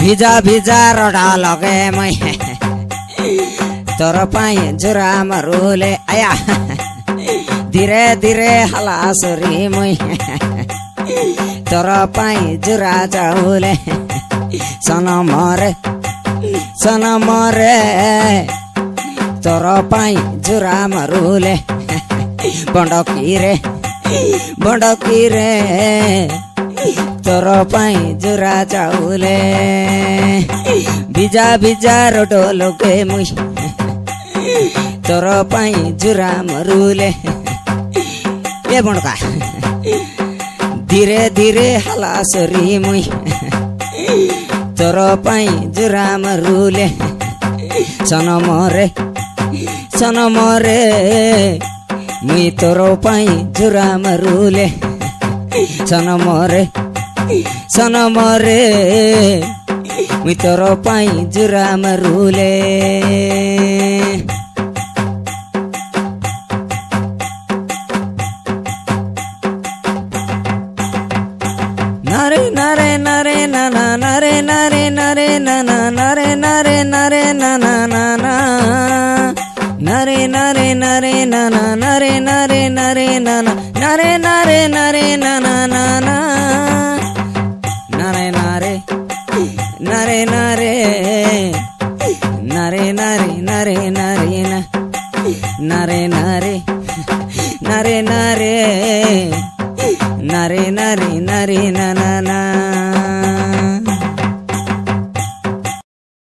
ভিজা ভিজা রডা লগে মই তোর পাই জোড়া মারুলে আয়া ধীরে ধীরে হালা সরি মই তোর পাই জোড়া যাউলে সনমরে তোর পাই জোড়া মারুলে বন্ডকি রে তোর পাই জোড়া চাউলে ভিজা ভিজা রোডো লোকে মুই তোর পাই জোড়া মারুলে এ বণকা ধীরে ধীরে হালা সরি মুই তোর পাই জোড়া মারুলে সনমরে মুই তোর পাই জোড়া মারুলে সনমরে মুই তোর পাই জোড়া মারুলে নারে নারে নারে নানা নারে নারে নারে নানা নারে নারে নারে নানা নানা নারে নারে নারে নানা নারে নারে নারে নানা নারে নারে নারে নানা নানা নারে নারে নারে নারে নারে নারে নারে নারে না নারে নারে নারে নারে নারে নারে নারে না না না